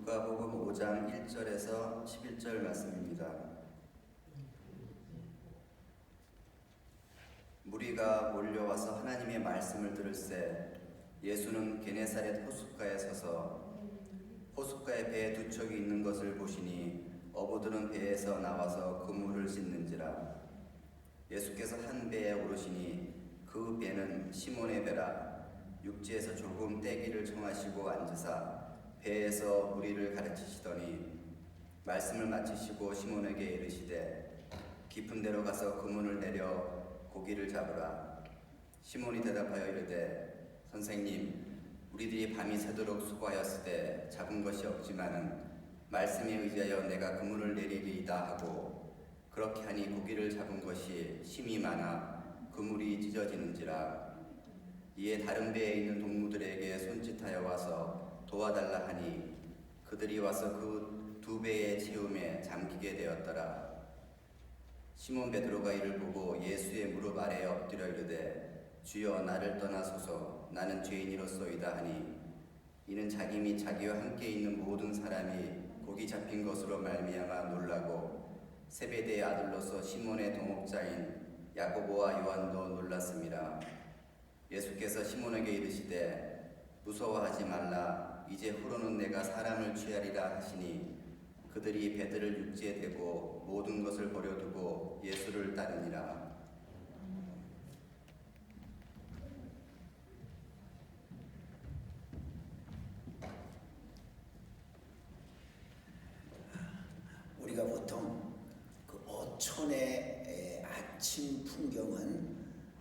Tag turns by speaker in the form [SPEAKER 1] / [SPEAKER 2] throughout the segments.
[SPEAKER 1] 누가복음 5장 1절에서 11절 말씀입니다. 무리가 몰려와서 하나님의 말씀을 들을새 예수는 게네사렛 호숫가에 서서 호숫가에 배 두 척이 있는 것을 보시니 어부들은 배에서 나와서 그물을 씻는지라. 예수께서 한 배에 오르시니 그 배는 시몬의 배라. 육지에서 조금 떼기를 청하시고 앉으사 배에서 무리를 가르치시더니 말씀을 마치시고 시몬에게 이르시되 깊은 데로 가서 그물을 내려 고기를 잡으라. 시몬이 대답하여 이르되 선생님, 우리들이 밤이 새도록 수고하였으되 잡은 것이 없지만은 말씀에 의지하여 내가 그물을 내리리이다 하고 그렇게 하니 고기를 잡은 것이 심이 많아 그물이 찢어지는지라. 이에 다른 배에 있는 동무들에게 손짓하여 와서 도와달라 하니 그들이 와서 그 두 배의 채움에 잠기게 되었더라. 시몬 베드로가 이를 보고 예수의 무릎 아래에 엎드려 이르되 주여, 나를 떠나소서, 나는 죄인이로소이다 하니 이는 자기 및 자기와 함께 있는 모든 사람이 고기 잡힌 것으로 말미암아 놀라고 세베대의 아들로서 시몬의 동업자인 야고보와 요한도 놀랐음이라. 예수께서 시몬에게 이르시되 무서워하지 말라. 이제 후로는 내가 사람을 취하리라 하시니 그들이 배들을 육지에 대고 모든 것을 버려두고 예수를 따르니라.
[SPEAKER 2] 우리가 보통 그 어촌의 아침 풍경은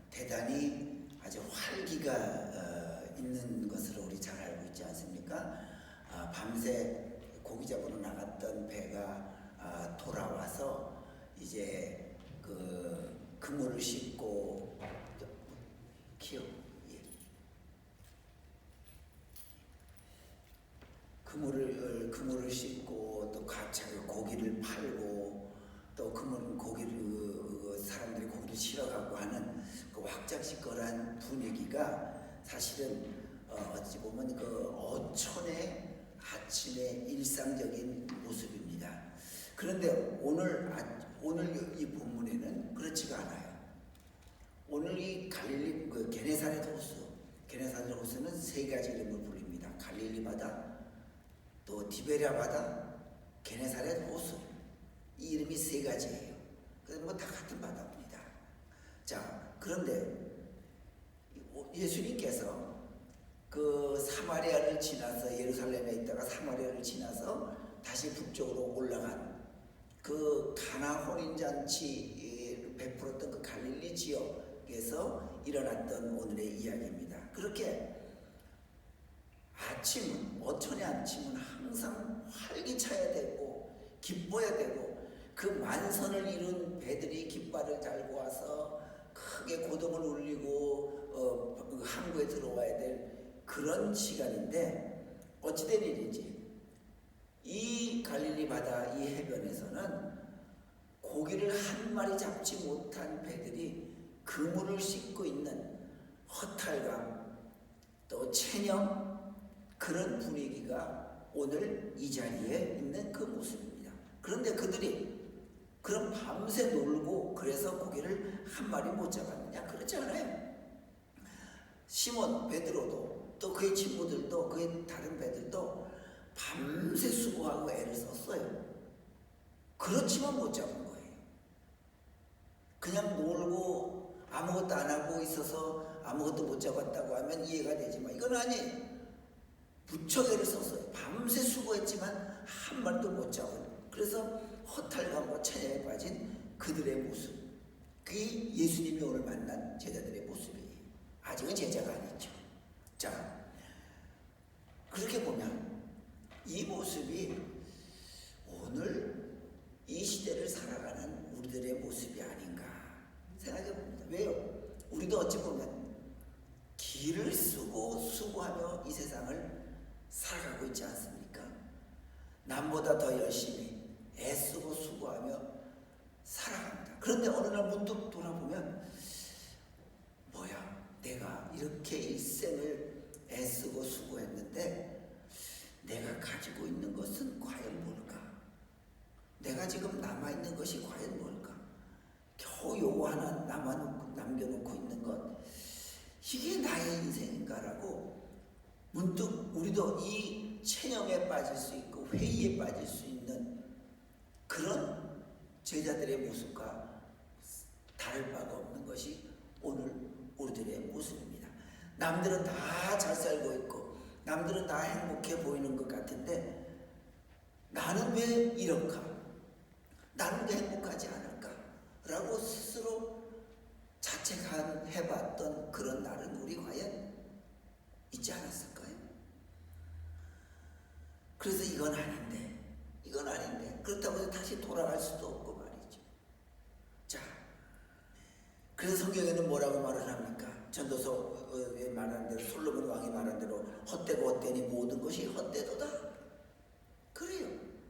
[SPEAKER 2] 대단히 아주 활기가 있는 것으로 우리 잘 알고 있지 않습니까? 밤새 고기 잡으러 나갔던 배가 돌아와서 이제 그 그물을 싣고 그물을 싣고 또 갑자기 고기를 팔고 또 고기를 사람들이 고기를 실어가고 하는 그 왁작지껄한 분위기가 사실은 어찌 보면 그 어촌의 아침의 일상적인 모습입니다. 그런데 오늘 이 본문에는 그렇지가 않아요. 오늘 이 갈릴리 게네사렛 호수는 세 가지 이름을 불립니다. 갈릴리 바다, 또 디베랴 바다, 게네사렛 호수. 이 이름이 세 가지예요. 그래서 뭐 다 같은 바다입니다. 자, 그런데 예수님께서 그 사마리아를 지나서 예루살렘에 있다가 사마리아를 지나서 다시 북쪽으로 올라간 그 가나 혼인잔치 베풀었던 그 갈릴리 지역에서 일어났던 오늘의 이야기입니다. 그렇게 어촌의 아침은 항상 활기차야 되고 기뻐야 되고 그 만선을 이룬 배들이 깃발을 달고 와서 크게 고동을 울리고 항구에 들어와야 될 그런 시간인데 어찌된 일인지 이 갈릴리 바다 이 해변에서는 고기를 한 마리 잡지 못한 배들이 그물을 싣고 있는 허탈감 또 체념 그런 분위기가 오늘 이 자리에 있는 그 모습입니다. 그런데 그들이 그럼 밤새 놀고 그래서 고기를 한 마리 못 잡았느냐? 그렇지 않아요. 시몬 베드로도 또 그의 친구들도 그의 다른 배들도 밤새 수고하고 애를 썼어요. 그렇지만 못 잡은 거예요. 그냥 놀고 아무것도 안 하고 있어서 아무것도 못 잡았다고 하면 이해가 되지만 이건 아니에요. 무척 애를 썼어요. 밤새 수고했지만 한 마리도 못 잡은, 그래서 허탈감과 체념에 빠진 그들의 모습, 그게 예수님이 오늘 만난 제자들의 모습이에요. 아직은 제자가 아니죠. 자, 그렇게 보면 이 모습이 오늘 이 시대를 살아가는 우리들의 모습이 아닌가 생각해 봅니다. 왜요? 우리도 어찌 보면 길을 쓰고 수고하며 이 세상을 살아가고 있지 않습니까? 남보다 더 열심히 애쓰고 수고하며 살아갑니다. 그런데 어느 날 문득 돌아보면 뭐야, 내가 이렇게 일생을 애쓰고 수고했는데 내가 가지고 있는 것 것은 과연 뭘까? 내가 지금 남아있는 것이 과연 뭘까? 겨우 요거 하나 남겨놓고 있는 것, 이게 나의 인생인가라고 문득 우리도 이 체념에 빠질 수 있고 회의에 빠질 수 있는 그런 제자들의 모습과 다를 바가 없는 것이 오늘 우리들의 모습입니다. 남들은 다 잘 살고 있고 남들은 다 행복해 보이는 것 같은데 나는 왜 이럴까? 나는 왜 행복하지 않을까? 라고 스스로 자책해봤던 그런 날은 우리 과연 있지 않았을까요? 그래서 이건 아닌데 그렇다고 해서 다시 돌아갈 수도 없고 말이죠. 자, 그래서 성경에는 뭐라고 말을 합니까? 전도서에 말한 대로, 솔로몬 왕이 말한 대로 헛되고 헛되니 모든 것이 헛되도다. 그래요.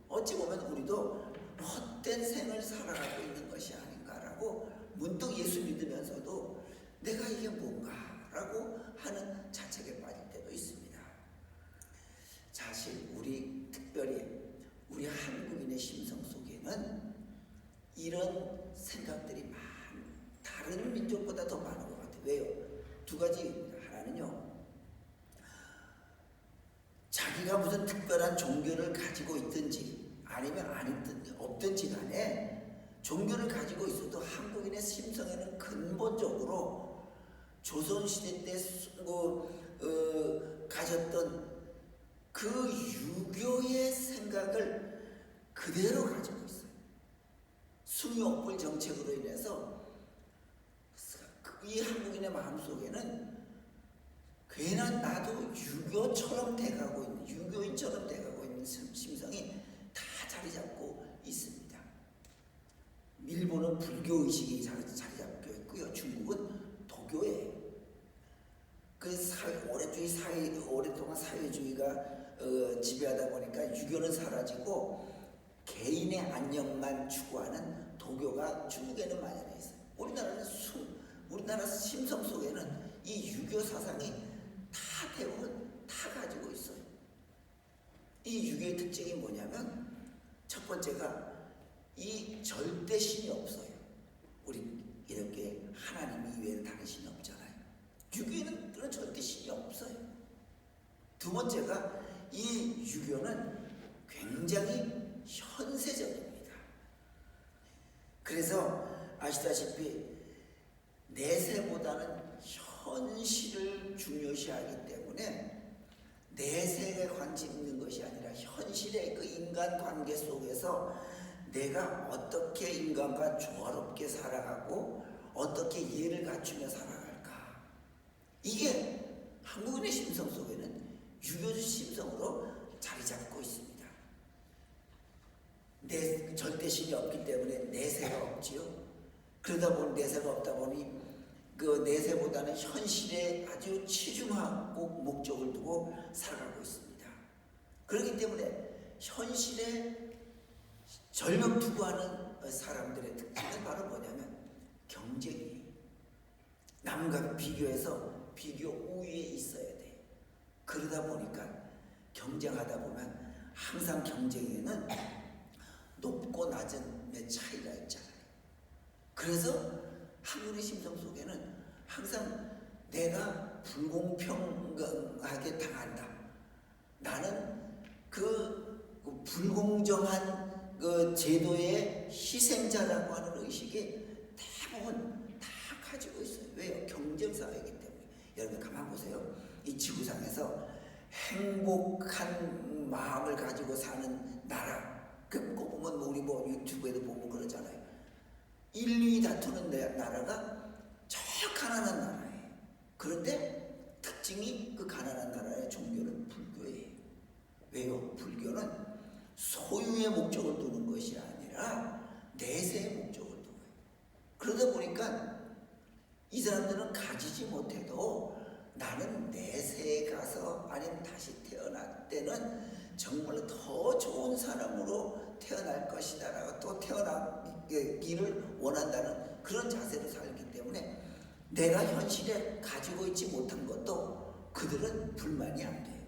[SPEAKER 2] 어찌 보면 우리도 헛된 생을 살아가고 있는 것이 아닌가라고 문득 예수 믿으면서도 내가 이게 뭔가라고 하는 자책에 빠질 때도 있습니다. 사실 특별히 우리 한국인의 심성 속에는 이런 생각들이 다른 민족보다 더 많은 것 같아요. 왜요? 두 가지입니다. 하나는요, 자기가 무슨 특별한 종교를 가지고 있든지 아니면 없든지 간에 종교를 가지고 있어도 한국인의 심성에는 근본적으로 조선시대 때 가졌던 그 유교의 생각을 그대로 가지고 있어요. 숭유옥불 정책으로 인해서 이 한국인의 마음속에는 괜한 나도 유교인처럼 돼가고 있는 심성이 다 자리 잡고 있습니다. 일본은 불교의식이 자리 잡고 있고요. 중국은 도교예요. 오랫동안 사회주의가 지배하다 보니까 유교는 사라지고 개인의 안녕만 추구하는 도교가 중국에는 만연해 있어요. 우리나라 심성 속에는 이 유교 사상이 대부분 다 가지고 있어요. 이 유교의 특징이 뭐냐면 첫 번째가 이 절대 신이 없어요. 우리 이렇게 하나님 이외에는 다른 신이 없잖아요. 유교에는 그런 절대 신이 없어요. 두 번째가 이 유교는 굉장히 현세적입니다. 그래서 아시다시피 내세보다는 현실을 중요시하기 때문에 내세에 관심 있는 것이 아니라 현실의 그 인간관계 속에서 내가 어떻게 인간과 조화롭게 살아가고 어떻게 이해를 갖추며 살아갈까, 이게 한국인의 심성 속에는 유교적 심성으로 자리 잡고 있습니다. 절대신이 없기 때문에 내세가 없지요. 그러다 보니 내세가 없다 보니 그 내세보다는 현실에 아주 치중하고 목적을 두고 살아가고 있습니다. 그렇기 때문에 현실에 전력 투구하는 사람들의 특징은 바로 뭐냐면 경쟁이에요. 남과 비교해서 비교 우위에 있어야 돼. 그러다 보니까 경쟁하다 보면 항상 경쟁에는 높고 낮은의 차이가 있잖아요. 그래서 한국의 심성 속에는 항상 내가 불공평하게 당한다. 나는 그 불공정한 그 제도의 희생자라고 하는 의식이 대부분 다 가지고 있어요. 왜요? 경쟁사회이기 때문에. 여러분 가만 보세요. 이 지구상에서 행복한 마음을 가지고 사는 나라, 그거 보면 우리 유튜브에도 보면 그러잖아요. 1, 2위 다투는 나라가 저 가난한 나라예요. 그런데 특징이 그 가난한 나라의 종교는 불교예요. 왜요? 불교는 소유의 목적을 두는 것이 아니라 내세의 목적을 두어요. 그러다 보니까 이 사람들은 가지지 못해도 나는 내세에 가서 아니면 다시 태어날 때는 정말로 더 좋은 사람으로 태어날 것이다라고 또 태어나기를 원한다는 그런 자세로 살기 때문에 내가 현실에 가지고 있지 못한 것도 그들은 불만이 안 돼요.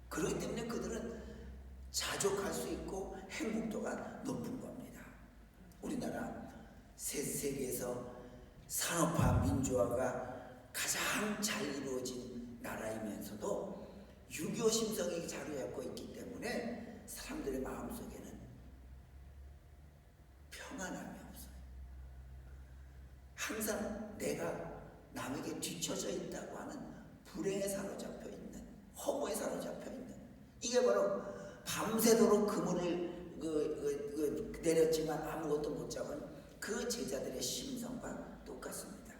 [SPEAKER 2] 그렇기 때문에 그들은 자족할 수 있고 행복도가 높은 겁니다. 우리나라 세계에서 산업화 민주화가 가장 잘 이루어진 나라이면서도 유교 심성이 자리잡고 있기 때문에 사람들의 마음속에는 평안함이 없어요. 항상 내가 남에게 뒤처져 있다고 하는 불행에 사로잡혀 있는, 허무에 사로잡혀 있는, 이게 바로 밤새도록 그물을 내렸지만 아무것도 못 잡은 그 제자들의 심성과 똑같습니다.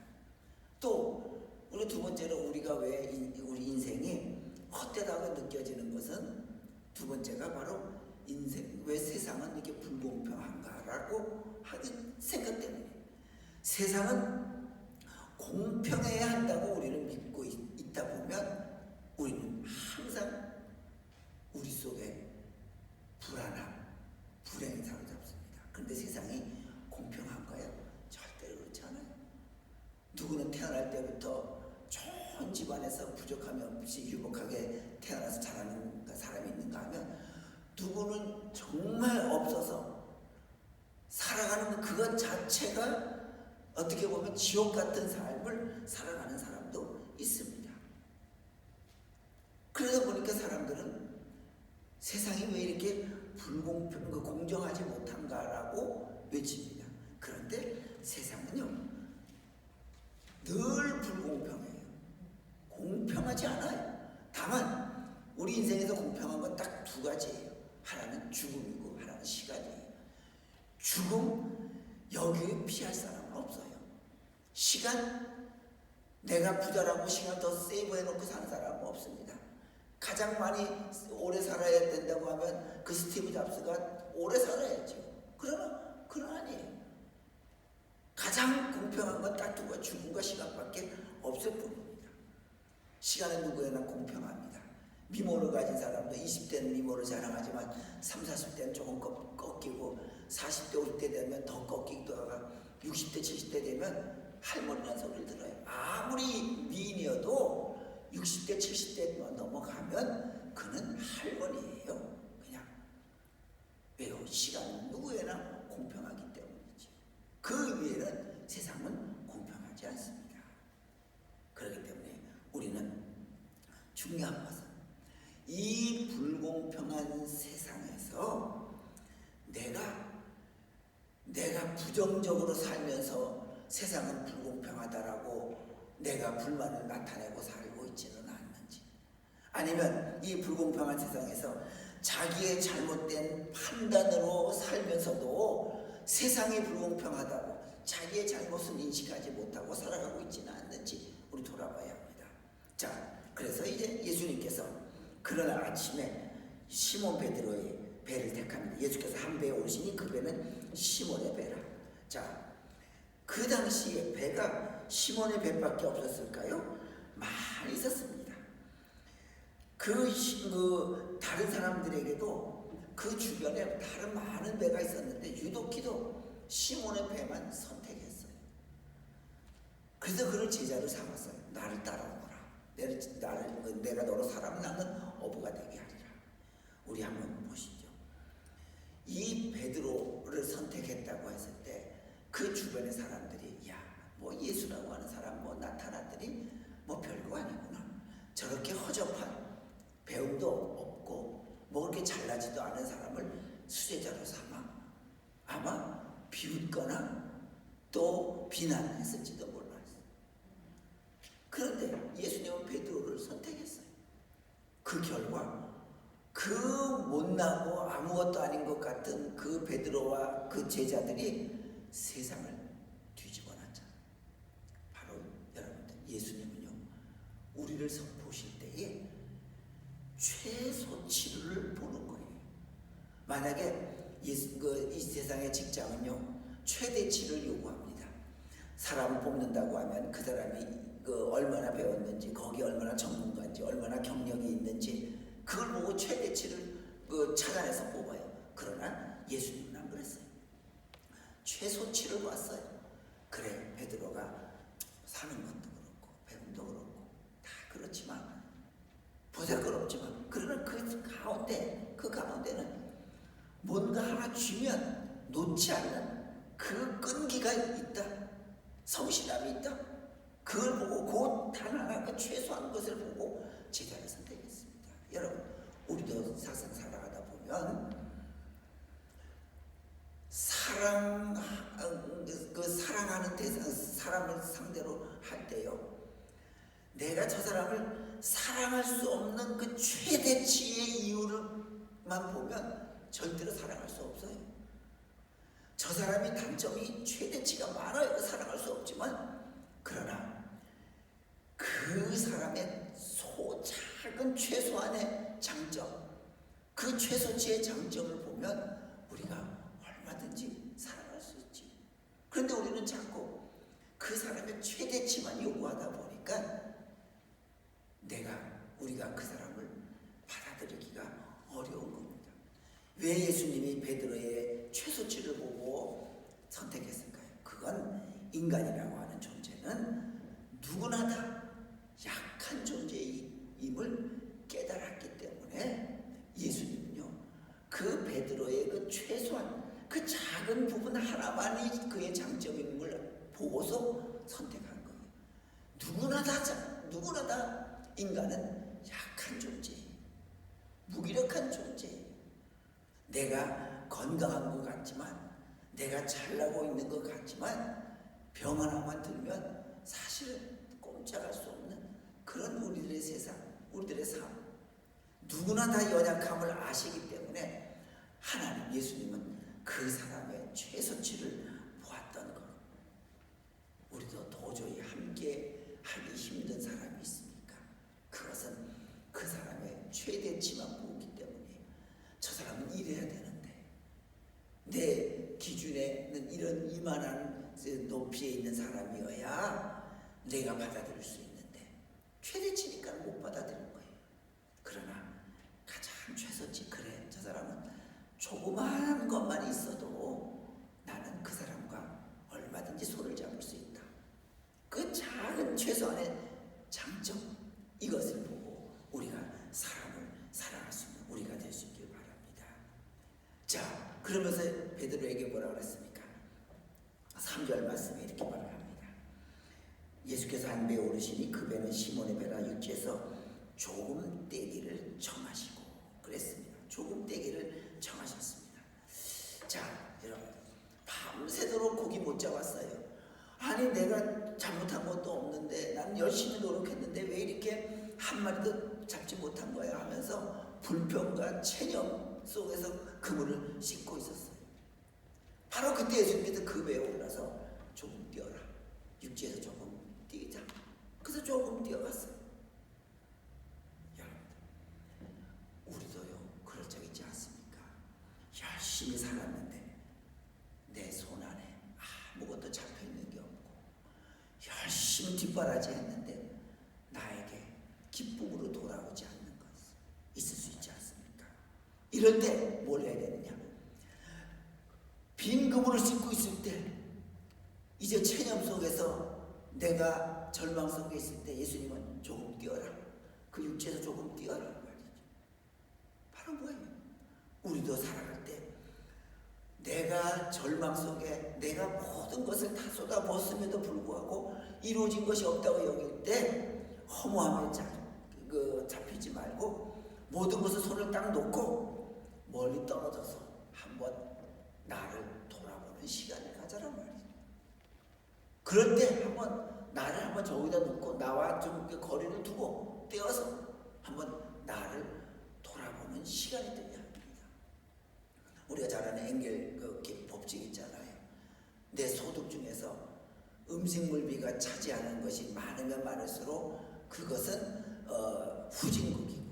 [SPEAKER 2] 또 우리 두 번째로 우리가 왜 우리 인생이 헛되다고 느껴지는 것은, 두 번째가 바로 인생, 왜 세상은 이렇게 불공평한가라고 하는 생각 때문에. 세상은 공평해야 한다고 우리는 믿고 있다 보면 우리는 항상 우리 속에 불안함, 불행이 사로잡습니다. 그런데 세상이 공평한가요? 절대로 그렇지 않아요. 누구는 태어날 때부터 좋은 집안에서 부족함이 없이 유복하게 태어나서 자라는 사람이 있는가 하면, 누구는 정말 없어서 살아가는 그것 자체가 어떻게 보면 지옥 같은 삶을 살아가는 사람도 있습니다. 그러다 보니까 사람들은 세상이 왜 이렇게 공정하지 못한가라고 외칩니다. 그런데 세상은요, 늘 불공평해요. 공평하지 않아요. 다만 우리 인생에서 공평한 건 딱 두 가지예요. 하나는 죽음이고 하나는 시간이에요. 죽음, 여기에 피할 사람은 없어요. 시간, 내가 부자라고 시간 더 세이브해놓고 사는 사람은 없습니다. 가장 많이 오래 살아야 된다고 하면 그 스티브 잡스가 오래 살아야죠. 그러나 그건 아니에요. 가장 공평한 건 딱 두 가지, 죽음과 시간밖에 없을 뿐입니다. 시간은 누구에나 공평합니다. 미모를 가진 사람도 20대는 미모를 자랑하지만 30, 40대는 조금 꺾이고 40대, 50대 되면 더 꺾이기도 하고 60대, 70대 되면 할머니라는 소리를 들어요. 아무리 미인이어도 60대, 70대 넘어가면 그는 할머니예요. 그냥. 왜요? 시간은 누구에나 공평하기 때문이지. 그 위에는 세상은 공평하지 않습니다. 그렇기 때문에 우리는 중요한 것은 이 불공평한 세상에서 내가 부정적으로 살면서 세상은 불공평하다라고 내가 불만을 나타내고 살고 있지는 않는지, 아니면 이 불공평한 세상에서 자기의 잘못된 판단으로 살면서도 세상이 불공평하다고 자기의 잘못을 인식하지 못하고 살아가고 있지는 않는지 우리 돌아봐야 합니다. 자, 그래서 이제 예수님께서 그런 아침에 시몬 베드로의 배를 택합니다. 예수께서 한 배에 오르시니 그 배는 시몬의 배라. 자, 그 당시에 배가 시몬의 배밖에 없었을까요? 많이 있었습니다. 다른 사람들에게도 그 주변에 다른 많은 배가 있었는데 유독히도 시몬의 배만 선택했어요. 그래서 그를 제자로 삼았어요. 나를 따라오너라. 내가 너로 사람 낳는 어부가 되게 하리라. 우리 한번 보시죠. 이 베드로를 선택했다고 했을 때 그 주변의 사람들이, 야, 뭐 예수라고 하는 사람 뭐 나타났더니 뭐 별거 아니구나. 저렇게 허접한, 배움도 없고 뭐 그렇게 잘나지도 않은 사람을 수제자로 삼아 아마 비웃거나 또 비난했을지도 몰랐어요. 그런데 예수님은 베드로를 선택했어요. 그 결과 그 못나고 아무것도 아닌 것 같은 그 베드로와 그 제자들이 세상을 뒤집어 놨잖아요. 바로 여러분들, 예수님은요, 우리를 보실 때에 최소치를 보는 거예요. 만약에 이 세상의 직장은요, 최대치를 요구합니다. 사람을 뽑는다고 하면 그 사람이 얼마나 배웠는지, 거기 얼마나 전문가인지, 얼마나 경력이 있는지, 그걸 보고 최대치를 찾아내서 뽑아요. 그러나 예수님은 안 그랬어요. 최소치를 봤어요. 그래, 베드로가 사는 것도 그렇고 배움도 그렇고 다 그렇지만 보잘것없지만, 그러나 그 가운데 그 가운데는 뭔가 하나 쥐면 놓지 않는 그 끈기가 있다. 성실함이 있다. 그걸 보고 그 단 하나 그 최소한 것을 보고 제자를 선택했습니다. 여러분, 우리도 사상 살아가다 보면 사랑하는 대상, 사람을 상대로 할 때요, 내가 저 사람을 사랑할 수 없는 그 최대치의 이유를만 보면 절대로 사랑할 수 없어요. 저 사람이 단점이 최대치가 많아요. 사랑할 수 없지만, 그러나 그 사람의 작은 최소한의 장점, 그 최소치의 장점을 보면 우리가 얼마든지 사랑할 수 있지. 그런데 우리는 자꾸 그 사람의 최대치만 요구하다 보니까 우리가 그 사람을 받아들이기가 어려운 겁니다. 왜 예수님이 베드로의 최소치를 보고 선택했을까요? 그건 인간이라고 하는 존재는 누구나 다 약한 존재임을 깨달았기 때문에 예수님은요, 그 베드로의 그 최소한 그 작은 부분 하나만이 그의 장점인 걸 보고서 선택한 거예요. 누구나 다 인간은 약한 존재예요. 무기력한 존재예요. 내가 건강한 것 같지만, 내가 잘나고 있는 것 같지만 병 하나만 들면 사실은 꼼짝할 수 없는 그런 우리들의 세상, 우리들의 삶, 누구나 다 연약함을 아시기 때문에 하나님, 예수님은 그 사람의 최소치를 보았던 것. 우리도 도저히 함께 하기 힘든 사람이 있습니까? 그것은 그 사람의 최대치만 보기 때문에 저 사람은 이래야 되는데, 내 기준에는 이런 이만한 높이에 있는 사람이어야 내가 받아들일 수 있는데 최대치니까 못 받아들인 거예요. 그러나 가장 최소치, 그래, 저 사람은 조그마한 것만 있어도 나는 그 사람과 얼마든지 손을 잡을 수 있다. 그 작은 최소한의 장점, 이것을 보고 우리가 사람을 사랑할 수 있는 우리가 될 수 있길 바랍니다. 자, 그러면서 베드로에게 뭐라고 그랬습니까? 3절 말씀에 이렇게 말을 합니다. 예수께서 한 배에 오르시니 그 배는 시몬의 배라 육지에서 조금 떼기를 청하시고 그랬습니다. 조금 떼기를 청하셨습니다. 자, 여러분, 밤새도록 고기 못 잡았어요. 아니, 내가 잘못한 것도 없는데, 난 열심히 노력했는데 왜 이렇게 한 마리도 잡지 못한 거야 하면서 불평과 체념 속에서 그물을 씻고 있었어요. 바로 그때 예수님께서 그 배에 올라서 조금 뛰어라, 육지에서 조금 뛰자. 그래서 조금 뛰어갔어요. 여러분, 우리도요 그럴 적 있지 않습니까? 열심히 살았는데 내 손 안에 아무것도 잡혀있는 게 없고, 열심히 뒷바라지 했는데 나에게 기쁨으로 돌아오지 않는 것 있을 수 있지 않습니까? 이럴 때 뭘 해야 되느냐? 빈 그물을 씻고 있을 때, 이제 체념 속에서 내가 절망 속에 있을 때 예수님은 조금 뛰어라, 그 육지에서 조금 뛰어라 말이죠. 바로 뭐예요? 우리도 살아갈 때 내가 절망 속에 내가 모든 것을 다 쏟아부었음에도 불구하고 이루어진 것이 없다고 여길 때 허무함에 잡히지 말고 모든 것을 손을 딱 놓고 멀리 떨어져서 한번 나를 돌아보는 시간을 가져라 말이죠. 그럴 때 나를 한번 저기다 놓고 나와 좀 거리를 두고 떼어서 한번 나를 돌아보는 시간이 되어야 합니다. 우리가 잘 아는 엥겔 법칙 있잖아요. 내 소득 중에서 음식물비가 차지하는 것이 많으면 많을수록 그것은 후진국이고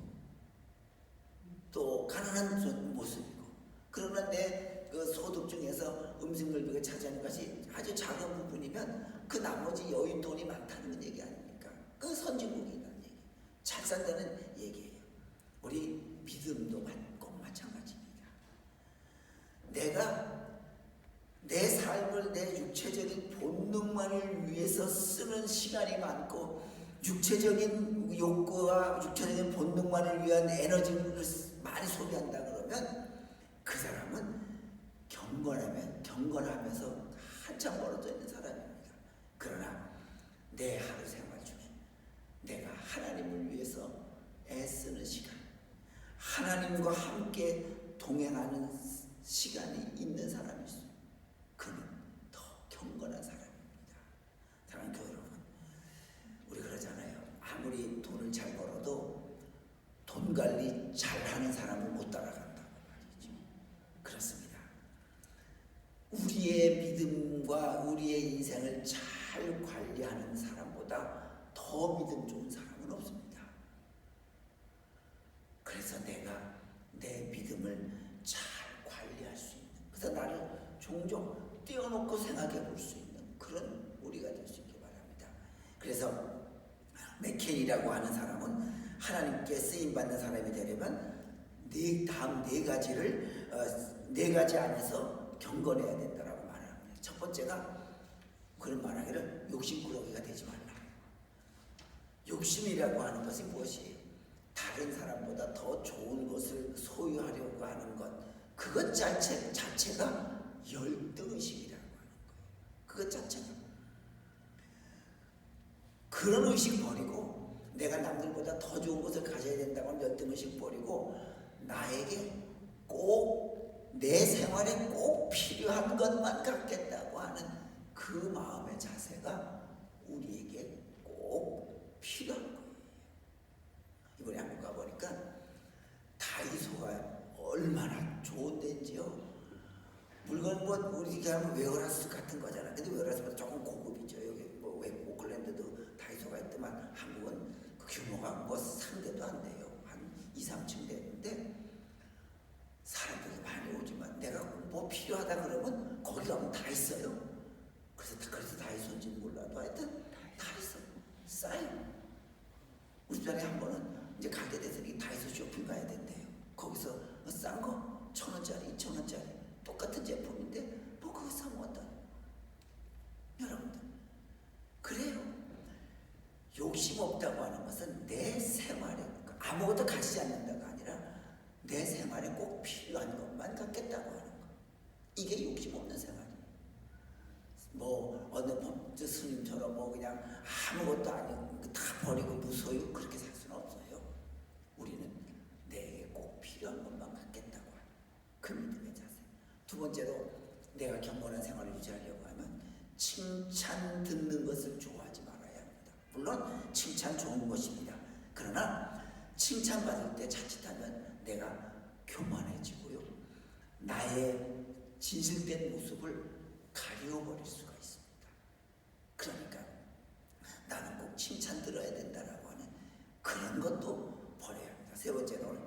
[SPEAKER 2] 또 가난한 모습이고, 그러나 내 그 소득 중에서 음식물비가 차지하는 것이 아주 작은 부분이면 그 나머지 여윳돈이 많다는 얘기 아닙니까? 그 선진국이라는 얘기, 잘 산다는 얘기예요. 우리 믿음도 꼭 마찬가지입니다. 내가 내 삶을 내 육체적인 본능만을 위해서 쓰는 시간이 많고, 육체적인 욕구와 육체적인 본능만을 위한 에너지를 많이 소비한다 그러면 사람은 경건하면서 한참 멀어져 있는 사람입니다. 그러나 내 하루 생활 중에 내가 하나님을 위해서 애쓰는 시간, 하나님과 함께 동행하는 시간이 있는 사람이 있어요. 그는 더 경건한 사람입니다. 사랑하는 교회 여러분, 우리 그러잖아요. 아무리 돈을 잘 벌어도 돈 관리 잘하는 사람을 못 따라간다고 말이죠. 그렇습니다. 우리의 믿음과 우리의 인생을 잘 관리하는 사람보다 더 믿음 좋은 사람은 없습니다. 그래서 내가 내 믿음을 잘 관리할 수 있는, 그래서 나를 종종 띄워놓고 생각해 볼 수 있는 그런 우리가 될 수 있기 바랍니다. 그래서 맥켄이라고 하는 사람은 하나님께 쓰임받는 사람이 되려면 다음 네 가지 안에서 경건해야 된다라고 말합니다. 첫 번째가 그런 말하기를 욕심꾸러기가 되지 말라. 욕심이라고 하는 것이 무엇이에요? 다른 사람보다 더 좋은 것을 소유하려고 하는 것, 그것 자체가 열등의식이라고 하는 거예요. 그것 자체가. 그런 의식 버리고 내가 남들보다 더 좋은 것을 가져야 된다고 하는 열등의식 버리고 나에게 꼭 내 생활에 꼭 필요한 것만 갖겠다고 하는 그 마음의 자세가 우리에게 꼭 필요한 거예요. 이번에 한국 가보니까 다이소가 얼마나 좋은 데인지요. 물건 우리 가면 웨어하우스 같은 거잖아. 근데 웨어하우스보다 조금 고급이죠. 여기 오클랜드도 다이소가 있지만 한국은 그 규모가 상대도 안 돼요. 한 2, 3층 되는데 사람들이 많이 오지만 내가 필요하다 그러면 거기 가면 다 있어요. 그래서 다이소인지는 몰라도 하여튼 다 있어. 싸요. 우리 집안에 한 번은 이제 가게 돼서 다이소 쇼핑 가야 된대요. 거기서 싼 거 1,000원짜리, 2,000원짜리 똑같은 제품인데 그거 사모았다. 여러분들 그래요. 욕심 없다고 하는 것은 내 생활에 아무것도 가지지 않는다가 아니라 내 생활에 꼭 필요한 것만 갖겠다고 하는 거. 이게 욕심 없는 생활이에요. 어느 스님처럼 그냥 아무것도 아니고 다 버리고 무소유 그렇게 살 수는 없어요. 우리는 내게 꼭 필요한 것만 갖겠다고 하는 그 믿음의 자세. 두 번째로 내가 경건한 생활을 유지하려고 하면 칭찬 듣는 것을 좋아하지 말아야 합니다. 물론 칭찬 좋은 것입니다. 그러나 칭찬받을 때 자칫하면 내가 교만해지고요. 나의 진실된 모습을 가려버릴 수가 있습니다. 그러니까 나는 꼭 칭찬 들어야 된다라고 하는 그런 것도 버려야 합니다. 세 번째로는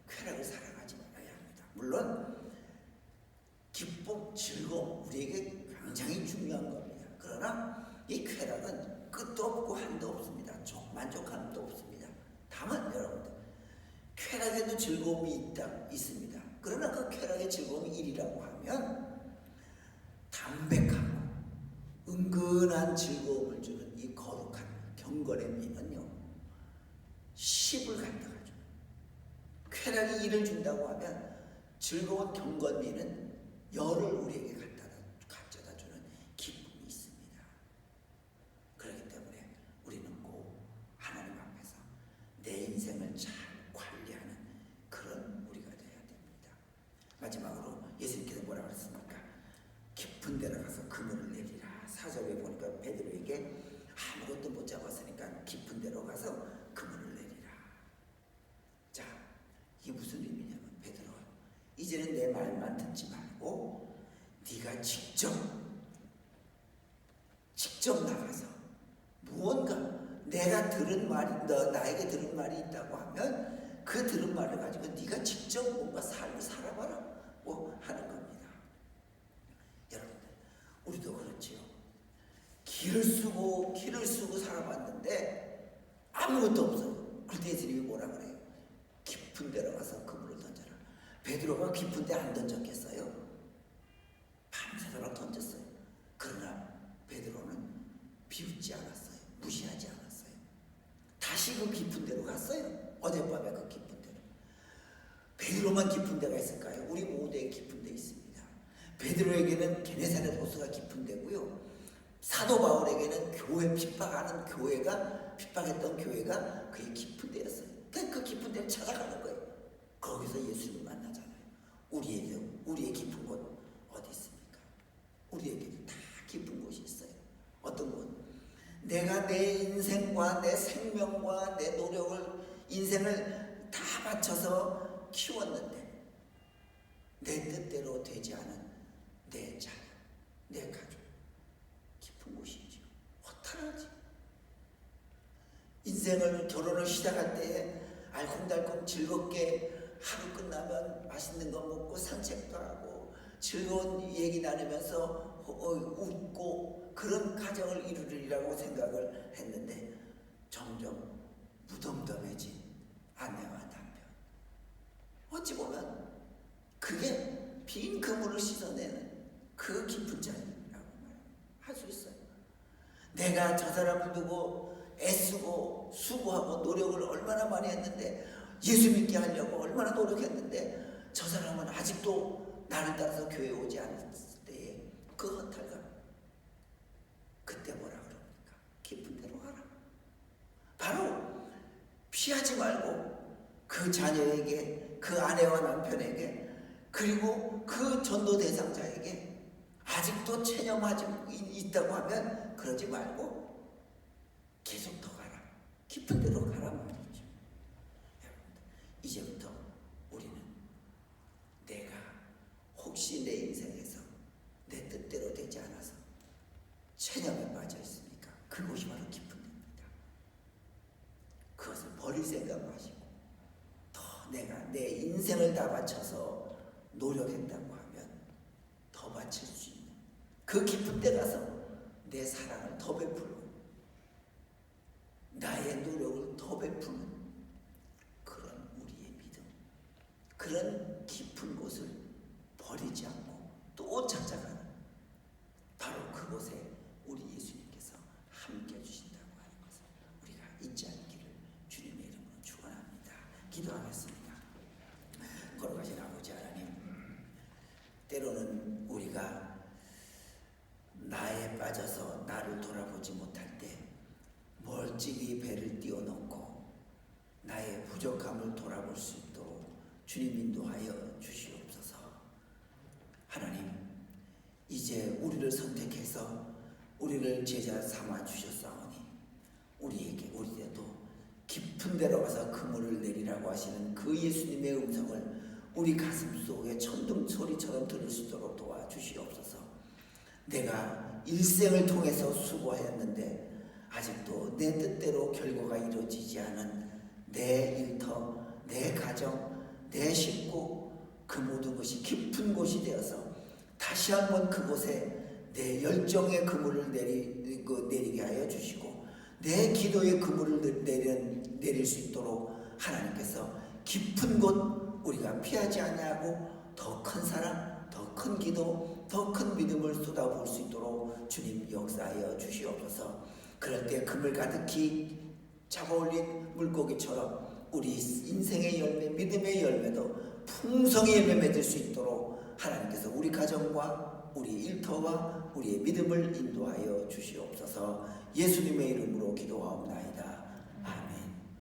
[SPEAKER 2] 쾌락을 사랑하지 말아야 합니다. 물론 기쁨, 즐거움 우리에게 굉장히 중요한 겁니다. 그러나 이 쾌락은 끝도 없고 한도 없습니다. 만족함도 없습니다. 다만 여러분들 쾌락에도 즐거움이 있습니다. 그러나 그 쾌락의 즐거움이 1이라고 하면 담백하고 은근한 즐거움을 주는 이 거룩한 경건의 미는요 10을 갖다가 줘요. 쾌락이 1을 준다고 하면 즐거운 경건미는 10을 우리에게 가져다 주는 기쁨이 있습니다. 그렇기 때문에 우리는 꼭 하나님 앞에서 내 인생을 잘 관리하는 그런 우리가 되어야 됩니다. 마지막으로 예수님께서 뭐라고 했습니까? 깊은 데로 가서 그물을 내리라. 4절에 보니까 베드로에게 아무것도 못 잡았으니까 깊은 데로 가서 그물을 내리라. 자, 이게 무슨 의미냐면 베드로, 이제는 내 말만 듣지 말고 네가 직접 나가서 무언가 내가 들은 말이 나에게 들은 말이 있다고 하면 그 들은 말을 가지고 네가 직접 뭔가 삶을 살아봐라 하는 겁니다. 여러분들 우리도 그렇지요. 길을 쓰고 살아봤는데 아무것도 없어요. 그때 예수님이 뭐라 그래요? 깊은 데로 가서 그물을 던져라. 베드로가 깊은 데 안 던졌겠어요? 밤새도록 던졌어요. 그러나 베드로는 비웃지 않았어요. 무시하지 않았어요. 다시 그 깊은 데로 갔어요. 어젯밤에 그 깊은 데로. 베드로만 누구만 깊은 데가 있을까요? 우리 모두에 깊은 데 있습니다. 베드로에게는 게네사렛 호수가 깊은 데고요. 사도 바울에게는 교회 핍박했던 교회가 그의 깊은 데였어요. 그 깊은 데를 찾아가는 거예요. 거기서 예수님을 만나잖아요. 우리의 깊은 곳 어디 있습니까? 우리에게는 다 깊은 곳이 있어요. 어떤 곳? 내가 내 인생과 내 생명과 내 노력을, 인생을 다 바쳐서 키웠는데 내 뜻대로 되지 않은 내 자녀, 내 가족, 깊은 곳이죠. 허탈하지. 인생을, 결혼을 시작할 때 알콩달콩 즐겁게 하루 끝나면 맛있는 거 먹고 산책도 하고 즐거운 얘기 나누면서 웃고 그런 가정을 이루리라고 생각을 했는데 점점 무덤덤해진 아내와 남편. 어찌 보면 그게 빈 그물을 씻어내는 그 깊은 자리라고 할 수 있어요. 내가 저 사람을 두고 애쓰고 수고하고 노력을 얼마나 많이 했는데, 예수 믿게 하려고 얼마나 노력했는데 저 사람은 아직도 나를 따라서 교회에 오지 않았을 때의 그 허탈감. 그때 뭐라 그럽니까? 깊은 데로 가라. 바로 피하지 말고 그 자녀에게, 그 아내와 남편에게, 그리고 그 전도 대상자에게 아직도 체념하지 있다고 하면 그러지 말고 계속 더 가라. 깊은 데로 가라 말이죠. 여러분들, 이제부터 우리는 내가 혹시 내 인생에서 내 뜻대로 되지 않아서 체념에 빠져 있습니까? 그곳이 바로 깊은 데입니다. 그것을 버릴 생각 마시고 더 내가 내 인생을 다 바쳐서 노력했다고 하면 더 바칠 수 있는 그 깊은 데 가서 내 사랑을 더 베풀고 나의 노력을 더 베푸는 그런 우리의 믿음, 그런 깊은 곳을 버리지 않고 또 찾아가는 바로 그곳에 우리 예수님께서 함께 해주신다고 하는 것을 우리가 잊지 않기를 주님의 이름으로 축원합니다. 기도하겠습니다. 걸어가신 아버지 하나님, 때로는 우리가 나에 빠져서 나를 돌아보지 못할 때 멀찍이 배를 띄워놓고 나의 부족함을 돌아볼 수 있도록 주님 인도하여 주시옵소서. 하나님, 이제 우리를 선택해서 우리를 제자 삼아 주셨사오니 우리에도 깊은 데로 가서 그물을 내리라고 하시는 그 예수님의 음성을 우리 가슴 속에 천둥 소리처럼 들을 수 있도록 도와주시옵소서. 내가 일생을 통해서 수고하였는데 아직도 내 뜻대로 결과가 이루어지지 않은 내 일터, 내 가정, 내 식구, 그 모든 것이 깊은 곳이 되어서 다시 한번 그곳에 내 열정의 그물을 내리게 하여 주시고 내 기도의 그물을 내릴 수 있도록 하나님께서 깊은 곳 우리가 피하지 아니하고 더 큰 사랑, 더 큰 기도, 더 큰 믿음을 쏟아부을 수 있도록 주님 역사하여 주시옵소서. 그럴 때 그물 가득히 잡아올린 물고기처럼 우리 인생의 열매, 믿음의 열매도 풍성히 열매 맺을 수 있도록 하나님께서 우리 가정과 우리 일터와 우리의 믿음을 인도하여 주시옵소서. 예수님의 이름으로 기도하옵나이다.